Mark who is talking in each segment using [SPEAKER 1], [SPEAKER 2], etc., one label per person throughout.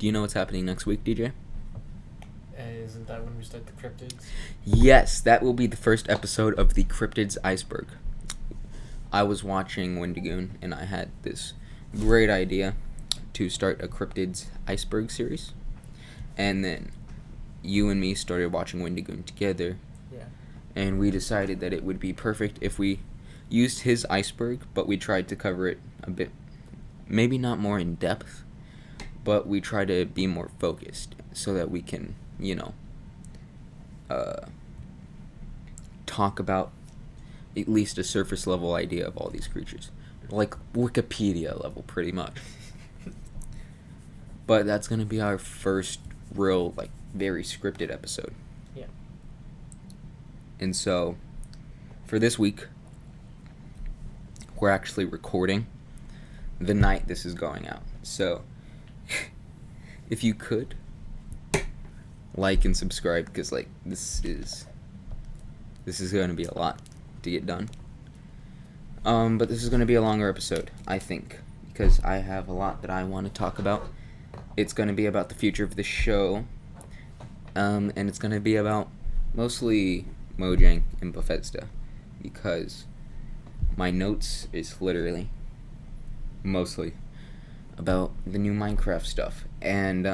[SPEAKER 1] Do you know what's happening next week, DJ?
[SPEAKER 2] Isn't that when we start the cryptids?
[SPEAKER 1] Yes, that will be the first episode of the Cryptids Iceberg. I was watching Wendigoon, and I had this great idea to start a Cryptids Iceberg series. And then you and me started watching Wendigoon together.
[SPEAKER 2] Yeah.
[SPEAKER 1] And we decided that it would be perfect if we used his iceberg, but we tried to cover it a bit, maybe not more in depth, but we try to be more focused so that we can, talk about at least a surface level idea of all these creatures. Like Wikipedia level, pretty much. But that's going to be our first real, very scripted episode.
[SPEAKER 2] Yeah.
[SPEAKER 1] And so, for this week, we're actually recording the night this is going out. So, if you could, like and subscribe, because, this is going to be a lot to get done. But this is going to be a longer episode, I think, because I have a lot that I want to talk about. It's going to be about the future of the show, and it's going to be about mostly Mojang and Bethesda, because my notes is literally mostly about the new Minecraft stuff, and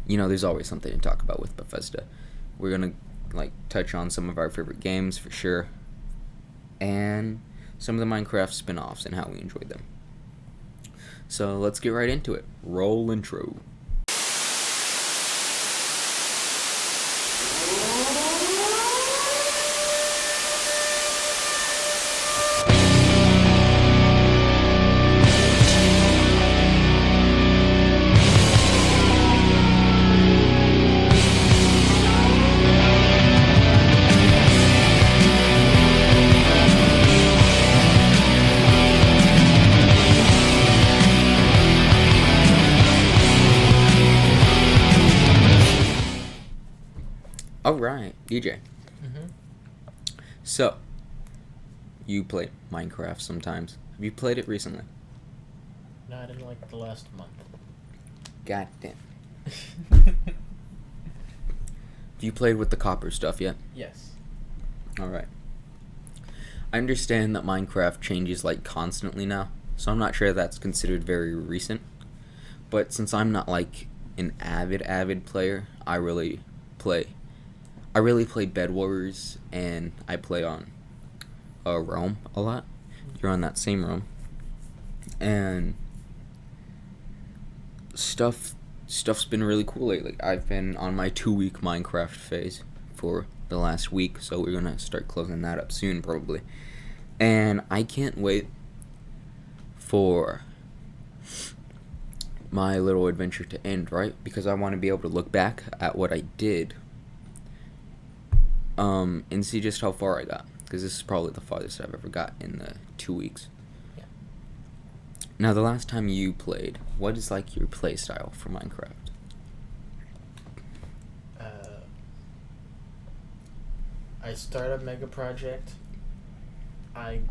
[SPEAKER 1] there's always something to talk about with Bethesda. We're gonna touch on some of our favorite games for sure, and some of the Minecraft spin-offs and how we enjoyed them. So let's get right into it. Roll intro. Alright, DJ.
[SPEAKER 2] Mm-hmm.
[SPEAKER 1] So, you play Minecraft sometimes. Have you played it recently?
[SPEAKER 2] No, I didn't like the last month.
[SPEAKER 1] God damn. Have you played with the copper stuff yet?
[SPEAKER 2] Yes.
[SPEAKER 1] Alright. I understand that Minecraft changes constantly now, so I'm not sure that's considered very recent. But since I'm not an avid player, I really play Bed Wars, and I play on Rome a lot. You're on that same Rome, and stuff's been really cool lately. I've been on my 2-week Minecraft phase for the last week, so we're gonna start closing that up soon probably, and I can't wait for my little adventure to end, right? Because I want to be able to look back at what I did and see just how far I got, because this is probably the farthest I've ever got in the 2 weeks.
[SPEAKER 2] Yeah.
[SPEAKER 1] Now, the last time you played, what is your play style for Minecraft?
[SPEAKER 2] I start a mega project. I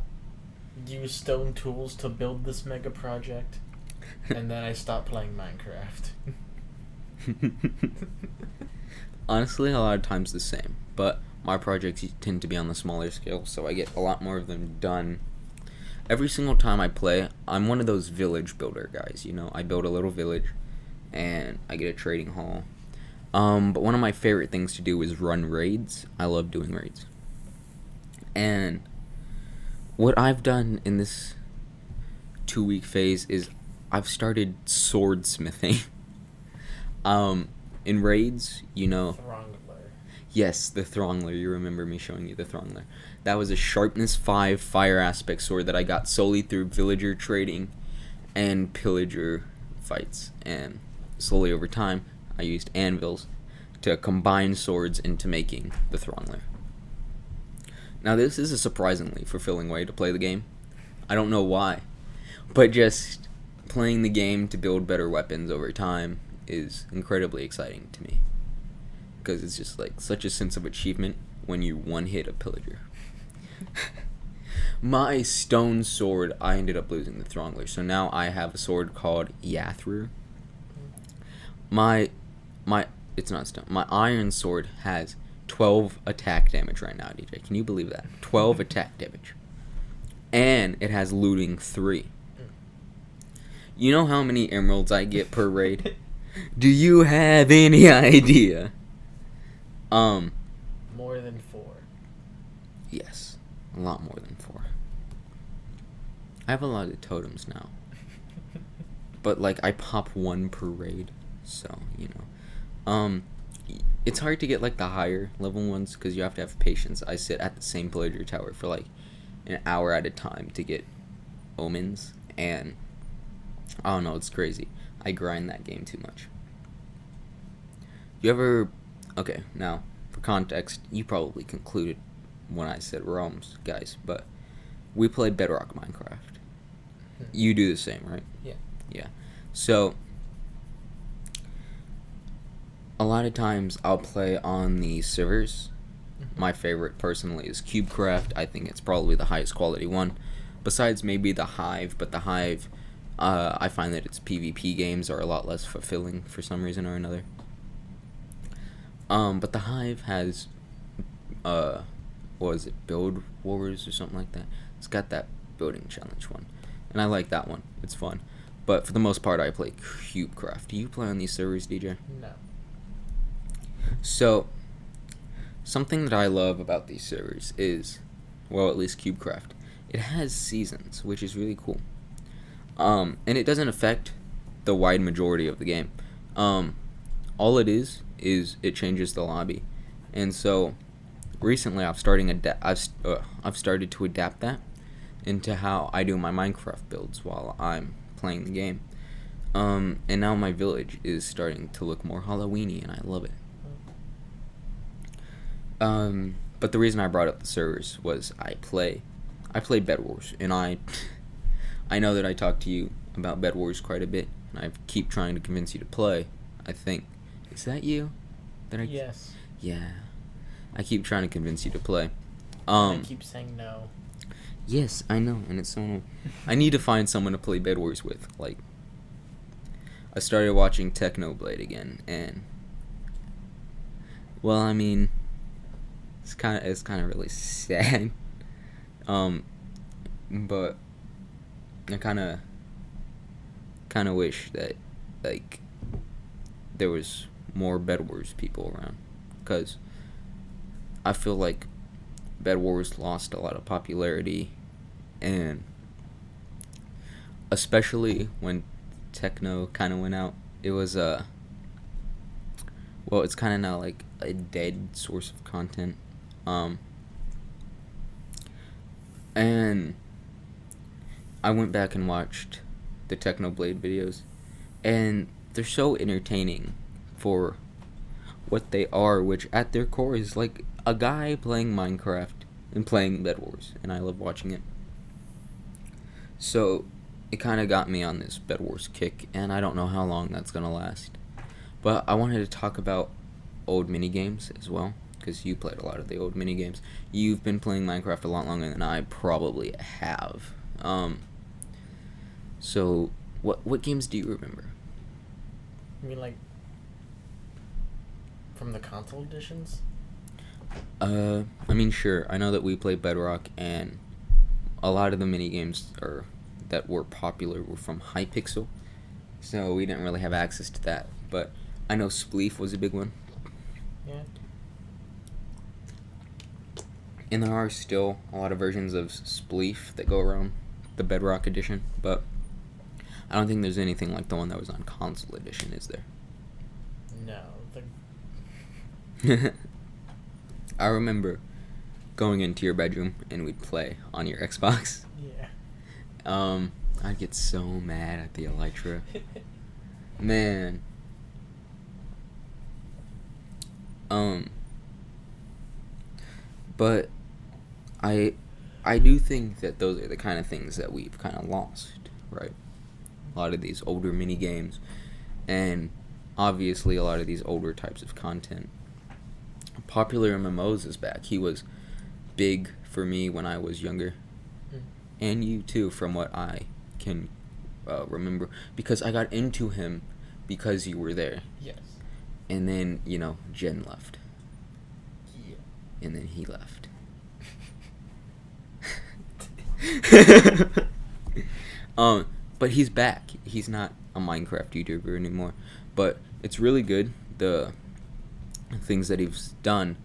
[SPEAKER 2] use stone tools to build this mega project, and then I stop playing Minecraft.
[SPEAKER 1] Honestly, a lot of times the same, but my projects tend to be on the smaller scale, so I get a lot more of them done. Every single time I play, I'm one of those village builder guys, I build a little village, and I get a trading hall. But one of my favorite things to do is run raids. I love doing raids. And what I've done in this 2-week phase is I've started swordsmithing. In raids,
[SPEAKER 2] Throngler.
[SPEAKER 1] Yes, the Throngler. You remember me showing you the Throngler. That was a sharpness 5 fire aspect sword that I got solely through villager trading and pillager fights. And slowly over time, I used anvils to combine swords into making the Throngler. Now, this is a surprisingly fulfilling way to play the game. I don't know why, but just playing the game to build better weapons over time is incredibly exciting to me, because it's just such a sense of achievement when you one-hit a pillager. My stone sword, I ended up losing the Throngler, so now I have a sword called Yathru, My it's not stone. My iron sword has 12 attack damage right now, DJ. Can you believe that? 12 attack damage. And it has looting 3. You know how many emeralds I get per raid? Do you have any idea?
[SPEAKER 2] More than 4.
[SPEAKER 1] Yes. A lot more than 4. I have a lot of totems now. But like I pop 1 per raid, so, you know. It's hard to get like the higher level ones because you have to have patience. I sit at the same pillager tower for like an hour at a time to get omens, and I don't know, it's crazy. I grind that game too much. You ever... Okay, now, for context, you probably concluded when I said realms, guys, but we play Bedrock Minecraft. You do the same, right?
[SPEAKER 2] Yeah.
[SPEAKER 1] Yeah. So, a lot of times I'll play on the servers. My favorite, personally, is CubeCraft. I think it's probably the highest quality one. Besides maybe the Hive, but the Hive... I find that its PvP games are a lot less fulfilling for some reason or another. But the Hive has, what was it, Build Wars or something like that? It's got that building challenge one. And I like that one. It's fun. But for the most part, I play CubeCraft. Do you play on these servers, DJ?
[SPEAKER 2] No.
[SPEAKER 1] So, something that I love about these servers is, well, at least CubeCraft, it has seasons, which is really cool. And it doesn't affect the wide majority of the game. All it is it changes the lobby. And so recently I've started to adapt that into how I do my Minecraft builds while I'm playing the game. And now my village is starting to look more Halloweeny, and I love it. But the reason I brought up the servers was I play Bed Wars, and I know that I talk to you about Bed Wars quite a bit, and I keep trying to convince you to play. I think, is that you?
[SPEAKER 2] Yes.
[SPEAKER 1] Yeah, I keep trying to convince you to play.
[SPEAKER 2] I keep saying no.
[SPEAKER 1] Yes, I know, and it's so annoying. I need to find someone to play Bed Wars with. Like, I started watching Technoblade again, and well, I mean, it's kind of really sad. But I kind of wish that like there was more Bed Wars people around, because I feel like Bed Wars lost a lot of popularity, and especially when Techno kind of went out, it was well, it's kind of now like a dead source of content. And I went back and watched the Technoblade videos, and they're so entertaining for what they are, which at their core is like a guy playing Minecraft and playing Bed Wars, and I love watching it. So it kind of got me on this Bed Wars kick, and I don't know how long that's gonna last. But I wanted to talk about old minigames as well, because you played a lot of the old minigames. You've been playing Minecraft a lot longer than I probably have. So what games do you remember?
[SPEAKER 2] You mean like from the console editions?
[SPEAKER 1] I mean, sure. I know that we played Bedrock, and a lot of the minigames that were popular were from Hypixel, so we didn't really have access to that. But I know Spleef was a big one.
[SPEAKER 2] Yeah.
[SPEAKER 1] And there are still a lot of versions of Spleef that go around the Bedrock edition, but I don't think there's anything like the one that was on console edition, is there?
[SPEAKER 2] No.
[SPEAKER 1] I remember going into your bedroom and we'd play on your Xbox.
[SPEAKER 2] Yeah.
[SPEAKER 1] I'd get so mad at the Elytra. Man. But I do think that those are the kind of things that we've kind of lost, right? A lot of these older mini games, and obviously a lot of these older types of content. Popular MMOs is back. He was big for me when I was younger, and you too, from what I can remember, because I got into him because you were there.
[SPEAKER 2] Yes.
[SPEAKER 1] And then, Jen left.
[SPEAKER 2] Yeah.
[SPEAKER 1] And then he left. But he's back. He's not a Minecraft YouTuber anymore. But it's really good, the things that he's done.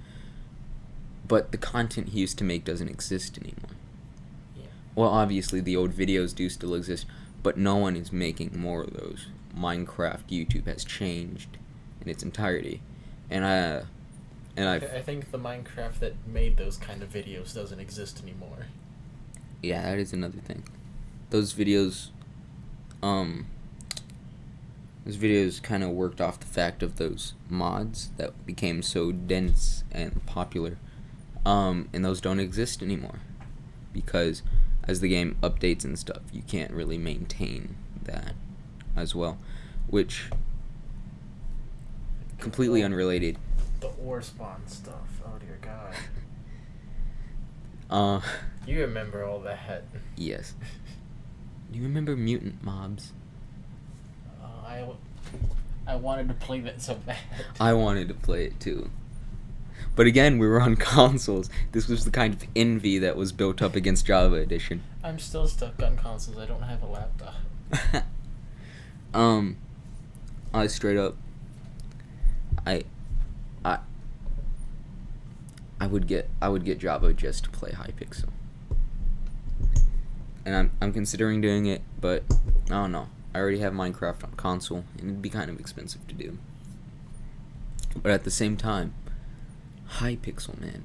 [SPEAKER 1] But the content he used to make doesn't exist anymore.
[SPEAKER 2] Yeah.
[SPEAKER 1] Well, obviously the old videos do still exist, but no one is making more of those. Minecraft YouTube has changed in its entirety. And I
[SPEAKER 2] think the Minecraft that made those kind of videos doesn't exist anymore.
[SPEAKER 1] Yeah, that is another thing. Those videos kind of worked off the fact of those mods that became so dense and popular. And those don't exist anymore because as the game updates and stuff, you can't really maintain that as well, which completely unrelated.
[SPEAKER 2] The ore spawn stuff. Oh dear God. You remember all that?
[SPEAKER 1] Yes. Do you remember mutant mobs?
[SPEAKER 2] I wanted to play that so bad.
[SPEAKER 1] I wanted to play it too. But again, we were on consoles. This was the kind of envy that was built up against Java Edition.
[SPEAKER 2] I'm still stuck on consoles. I don't have a laptop.
[SPEAKER 1] I straight up, I would get Java just to play Hypixel. And I'm considering doing it, but I don't know. I already have Minecraft on console, and it'd be kind of expensive to do. But at the same time, Hypixel, man.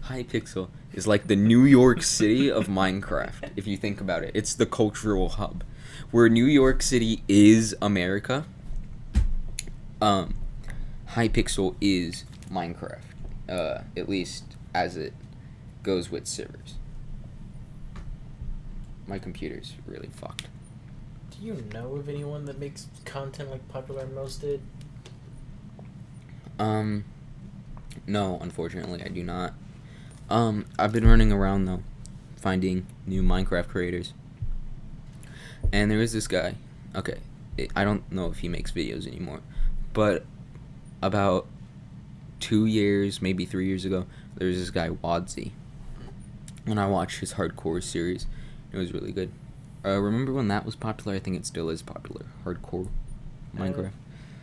[SPEAKER 1] Hypixel is like the New York City of Minecraft, if you think about it. It's the cultural hub. Where New York City is America, Hypixel is Minecraft. At least as it goes with servers. My computer's really fucked.
[SPEAKER 2] Do you know of anyone that makes content like Popular Most did?
[SPEAKER 1] No, unfortunately I do not. I've been running around though, finding new Minecraft creators. And there is this guy. Okay, I don't know if he makes videos anymore, but about 2 years, maybe 3 years ago, there was this guy Wadzy, and I watched his hardcore series. It was really good. Remember when that was popular? I think it still is popular. Hardcore Minecraft.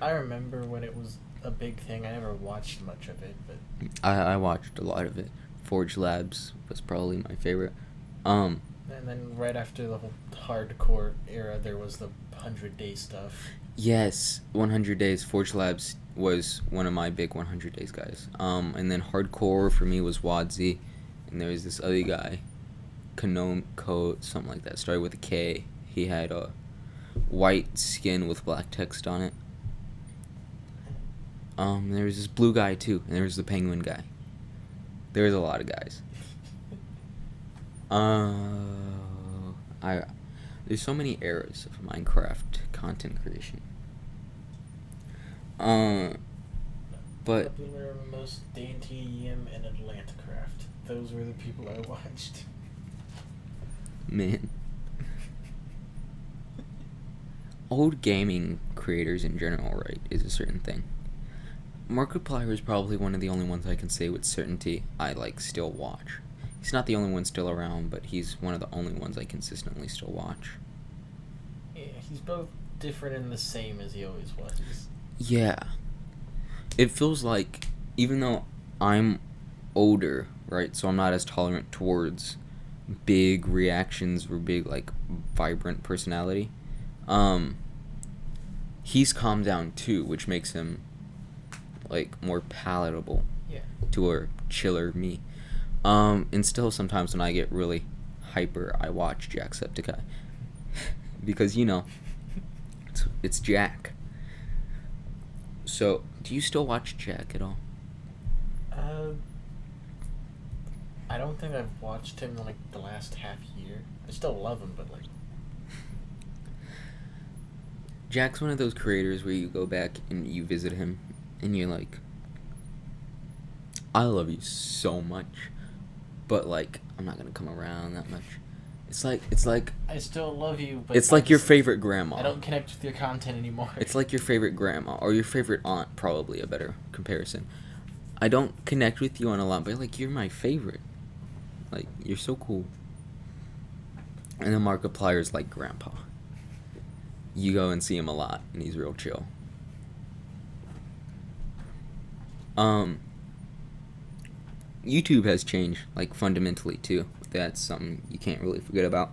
[SPEAKER 2] I remember when it was a big thing. I never watched much of it, but
[SPEAKER 1] I watched a lot of it. Forge Labs was probably my favorite.
[SPEAKER 2] And then right after the whole hardcore era, there was the 100-day stuff.
[SPEAKER 1] Yes, 100 Days. Forge Labs was one of my big 100 Days guys. And then hardcore for me was Wadzy, and there was this other guy, something like that. Started with a K. He had a white skin with black text on it. There was this blue guy too, and there was the penguin guy. There was a lot of guys. There's so many eras of Minecraft content creation. But
[SPEAKER 2] Popular Most, DNTEM, and Atlantacraft. Those were the people I watched.
[SPEAKER 1] Man, old gaming creators in general, right, is a certain thing. Markiplier is probably one of the only ones I can say with certainty I still watch. He's not the only one still around, but he's one of the only ones I consistently still watch.
[SPEAKER 2] Yeah, he's both different and the same as he always was.
[SPEAKER 1] Yeah. It feels like, even though I'm older, right, so I'm not as tolerant towards big reactions or big, vibrant personality, he's calmed down too, which makes him, more palatable to a chiller me. And still sometimes when I get really hyper, I watch Jacksepticeye. Because, it's Jack. So, do you still watch Jack at all?
[SPEAKER 2] I don't think I've watched him in, the last half year. I still love him, but,
[SPEAKER 1] Jack's one of those creators where you go back and you visit him, and you're like, I love you so much, but, I'm not gonna come around that much. It's like
[SPEAKER 2] I still love you, but
[SPEAKER 1] it's like your favorite grandma.
[SPEAKER 2] I don't connect with your content anymore.
[SPEAKER 1] It's like your favorite grandma or your favorite aunt, probably a better comparison. I don't connect with you on a lot, but like you're my favorite. Like you're so cool. And then Markiplier's like grandpa. You go and see him a lot, and he's real chill. YouTube has changed, like, fundamentally, too. That's something you can't really forget about.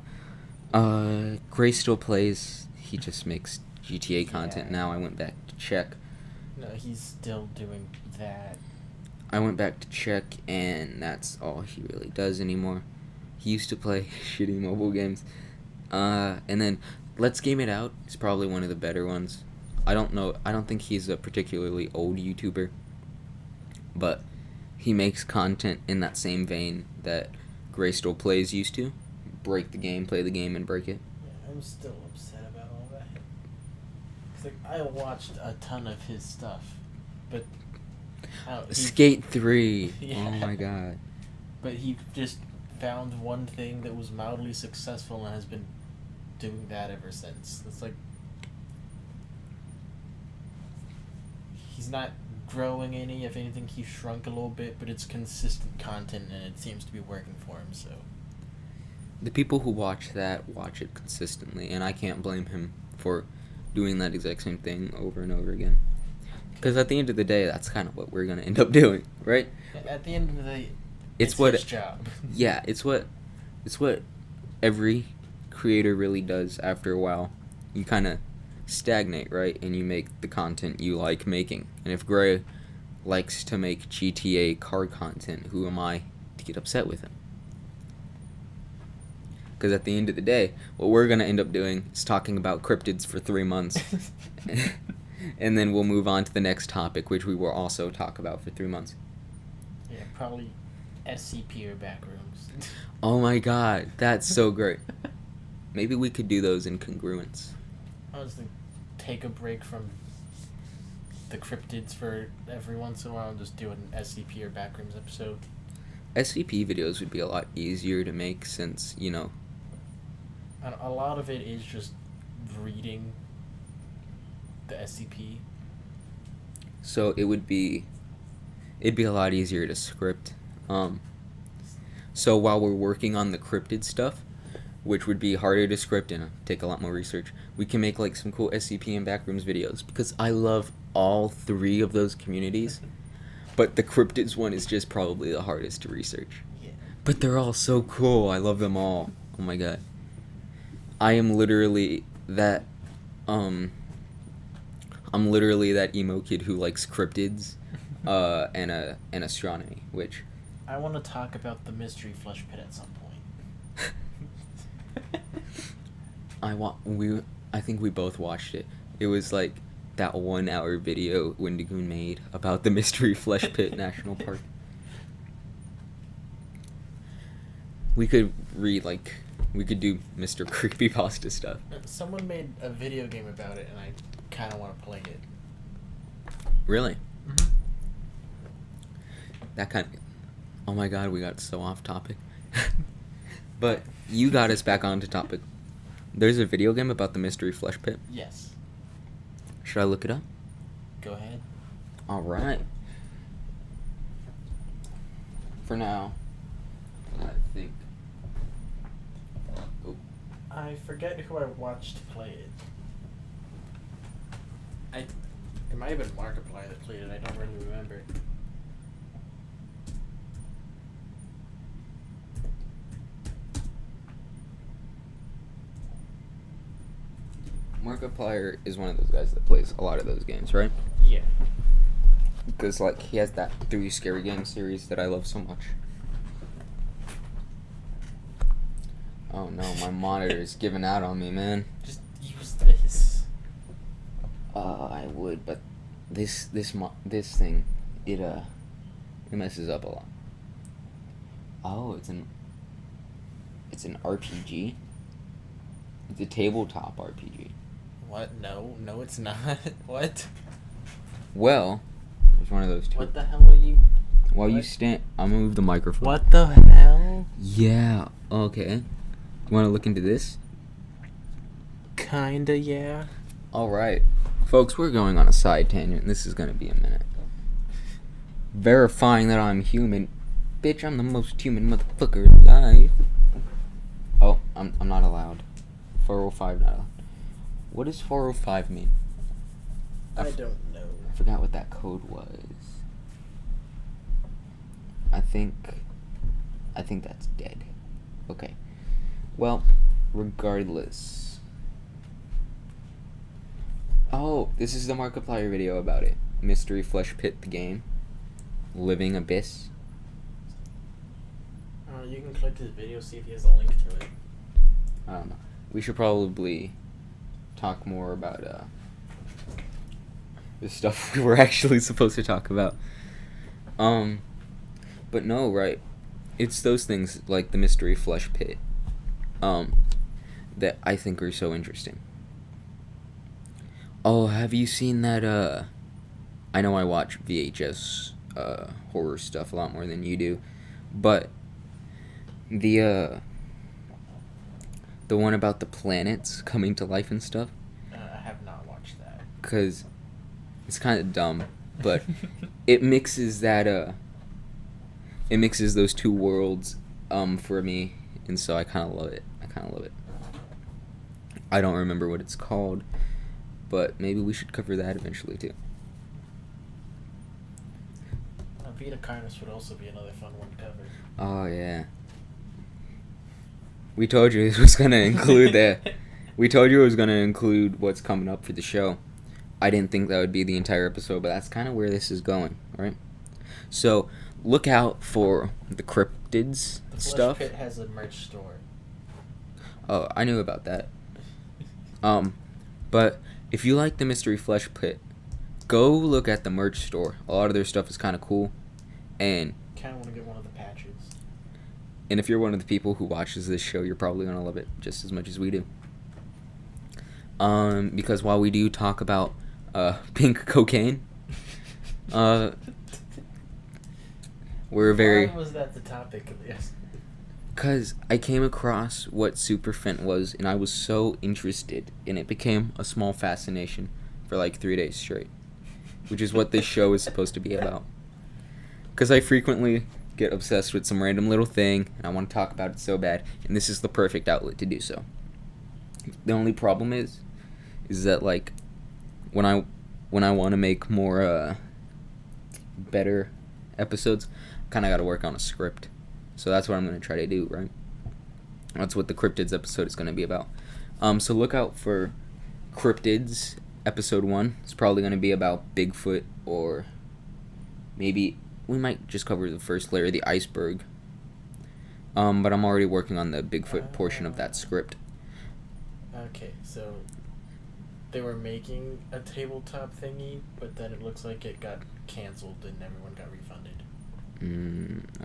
[SPEAKER 1] Gray still plays. He just makes GTA content now. I went back to check.
[SPEAKER 2] No, he's still doing that.
[SPEAKER 1] I went back to check, and that's all he really does anymore. He used to play shitty mobile games. And then Let's Game It Out is probably one of the better ones. I don't think he's a particularly old YouTuber, but he makes content in that same vein that Gray Still Plays used to. Break the game, play the game, and break it.
[SPEAKER 2] Yeah, I'm still upset about all that. It's like, I watched a ton of his stuff, but...
[SPEAKER 1] Skate 3.
[SPEAKER 2] Yeah.
[SPEAKER 1] Oh my god.
[SPEAKER 2] But he just found one thing that was mildly successful and has been doing that ever since. It's like... He's not growing any. If anything, he shrunk a little bit, but it's consistent content and it seems to be working for him, so...
[SPEAKER 1] The people who watch that watch it consistently, and I can't blame him for doing that exact same thing over and over again. Because at the end of the day, that's kind of what we're going to end up doing, right?
[SPEAKER 2] At the end of the day,
[SPEAKER 1] it's what
[SPEAKER 2] his job.
[SPEAKER 1] Yeah, it's what every creator really does after a while. You kind of stagnate, right? And you make the content you like making. And if Gray likes to make GTA car content, who am I to get upset with him? Because at the end of the day, what we're going to end up doing is talking about cryptids for 3 months. And then we'll move on to the next topic, which we will also talk about for 3 months.
[SPEAKER 2] Yeah, probably SCP or backrooms.
[SPEAKER 1] Oh my god, that's so great. Maybe we could do those in congruence.
[SPEAKER 2] Honestly, take a break from the cryptids for every once in a while and just do an SCP or backrooms episode.
[SPEAKER 1] SCP videos would be a lot easier to make since, you know...
[SPEAKER 2] And a lot of it is just reading the SCP.
[SPEAKER 1] So it'd be a lot easier to script. So while we're working on the cryptid stuff, which would be harder to script and take a lot more research, we can make like some cool SCP and backrooms videos because I love all 3 of those communities. But the cryptids one is just probably the hardest to research.
[SPEAKER 2] Yeah.
[SPEAKER 1] But they're all so cool. I love them all. Oh my god. I am literally that I'm literally that emo kid who likes cryptids and astronomy, which
[SPEAKER 2] I want to talk about the mystery flesh pit at some point.
[SPEAKER 1] I think we both watched it. It was like that 1-hour video Wendigoon made about the Mystery Flesh Pit National Park. We could do Mr. Creepypasta stuff.
[SPEAKER 2] Someone made a video game about it, and I kind of want to play it.
[SPEAKER 1] Really?
[SPEAKER 2] Mm-hmm.
[SPEAKER 1] That kind of... Oh my god, we got so off topic. But you got us back onto topic. There's a video game about the Mystery Flesh Pit?
[SPEAKER 2] Yes.
[SPEAKER 1] Should I look it up?
[SPEAKER 2] Go ahead.
[SPEAKER 1] Alright. For now, I think... Oh.
[SPEAKER 2] I forget who I watched play it. It might have been Markiplier that played it, I don't really remember.
[SPEAKER 1] Markiplier is one of those guys that plays a lot of those games, right?
[SPEAKER 2] Yeah.
[SPEAKER 1] Because, like, he has that 3 scary games series that I love so much. Oh no, my monitor is giving out on me, man.
[SPEAKER 2] Just use this.
[SPEAKER 1] I would, but this thing, it messes up a lot. Oh, it's an RPG? It's a tabletop RPG.
[SPEAKER 2] What? No, it's not. What?
[SPEAKER 1] Well, there's one of those two.
[SPEAKER 2] What the hell are you...
[SPEAKER 1] While you stand... I'm gonna move the microphone.
[SPEAKER 2] What the hell?
[SPEAKER 1] Yeah, okay. You want to look into this?
[SPEAKER 2] Kinda, yeah.
[SPEAKER 1] Alright. Folks, we're going on a side tangent. This is going to be a minute. Verifying that I'm human. Bitch, I'm the most human motherfucker alive. Oh, I'm not allowed. 405 not allowed. What does 405 mean?
[SPEAKER 2] I don't know.
[SPEAKER 1] I forgot what that code was. I think that's dead. Okay. Well, regardless. Oh, this is the Markiplier video about it. Mystery Flesh Pit, the game. Living Abyss.
[SPEAKER 2] You can click his video, see if he has a link to it.
[SPEAKER 1] I don't know. We should probably talk more about the stuff we were actually supposed to talk about. But no, right? It's those things like the Mystery Flesh Pit that I think are so interesting. Oh, have you seen that I know I watch VHS horror stuff a lot more than you do, but the one about the planets coming to life and stuff?
[SPEAKER 2] I have not watched that.
[SPEAKER 1] 'Cause it's kind of dumb, but it mixes those two worlds for me, and so I kind of love it. I don't remember what it's called, but maybe we should cover that eventually too.
[SPEAKER 2] Vita Carnus would also be another fun one to cover.
[SPEAKER 1] Oh yeah. We told you it was gonna include that. We told you it was gonna include what's coming up for the show. I didn't think that would be the entire episode, but that's kind of where this is going, right? So look out for the cryptids
[SPEAKER 2] The
[SPEAKER 1] stuff.
[SPEAKER 2] Flesh Pit has a merch store.
[SPEAKER 1] Oh, I knew about that. But if you like the Mystery Flesh Pit, go look at the merch store. A lot of their stuff is kind of cool, and
[SPEAKER 2] Kind of want to get one of the patches.
[SPEAKER 1] if you're one of the people who watches this show, you're probably gonna love it just as much as we do. Because while we do talk about pink cocaine, we're very.
[SPEAKER 2] Why was that the topic of this?
[SPEAKER 1] Because I came across what Superfent was, and I was so interested, and it became a small fascination for like 3 days straight, which is what this show is supposed to be about. Because I frequently get obsessed with some random little thing, and I want to talk about it so bad, and this is the perfect outlet to do so. The only problem is that like when I want to make more better episodes, kind of got to work on a script. So that's what I'm going to try to do, right? That's what the Cryptids episode is going to be about. So look out for Cryptids episode 1. It's probably going to be about Bigfoot, or maybe we might just cover the first layer, the iceberg. But I'm already working on the Bigfoot portion of that script.
[SPEAKER 2] Okay, so they were making a tabletop thingy, but then it looks like it got canceled and everyone got refunded.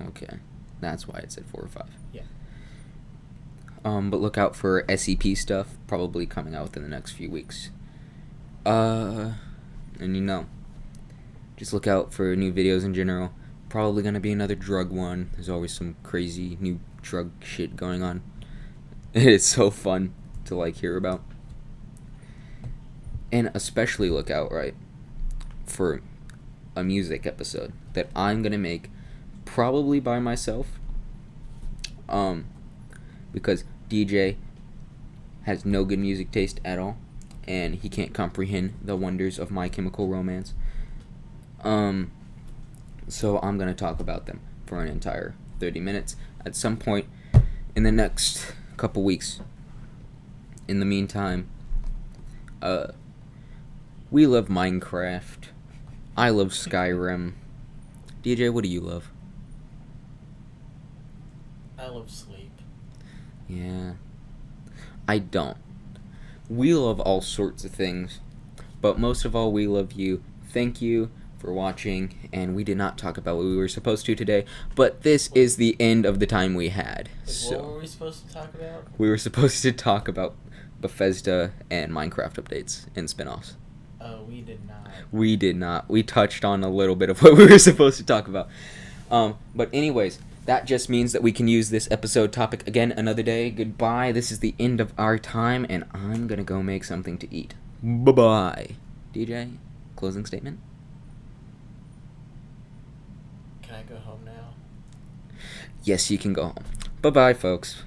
[SPEAKER 1] Okay. That's why it said 4 or 5.
[SPEAKER 2] Yeah.
[SPEAKER 1] But look out for SCP stuff, probably coming out within the next few weeks. And just look out for new videos in general. Probably gonna be another drug one. There's always some crazy new drug shit going on. It's so fun to like hear about. And especially look out, right, for a music episode that I'm gonna make probably by myself, because DJ has no good music taste at all, and he can't comprehend the wonders of My Chemical Romance. So I'm gonna talk about them for an entire 30 minutes at some point in the next couple weeks. In the meantime, we love Minecraft. I love Skyrim. DJ, what do you love?
[SPEAKER 2] I love sleep.
[SPEAKER 1] Yeah. I don't. We love all sorts of things, but most of all, we love you. Thank you for watching, and we did not talk about what we were supposed to today, but this is the end of the time we had.
[SPEAKER 2] What were we supposed to talk about?
[SPEAKER 1] We were supposed to talk about Bethesda and Minecraft updates and spin-offs.
[SPEAKER 2] Oh, we did not.
[SPEAKER 1] We did not. We touched on a little bit of what we were supposed to talk about. But anyways, That just means that we can use this episode topic again another day. Goodbye. This is the end of our time, and I'm going to go make something to eat. Bye-bye. DJ, closing statement?
[SPEAKER 2] Can I go home now?
[SPEAKER 1] Yes, you can go home. Bye-bye, folks.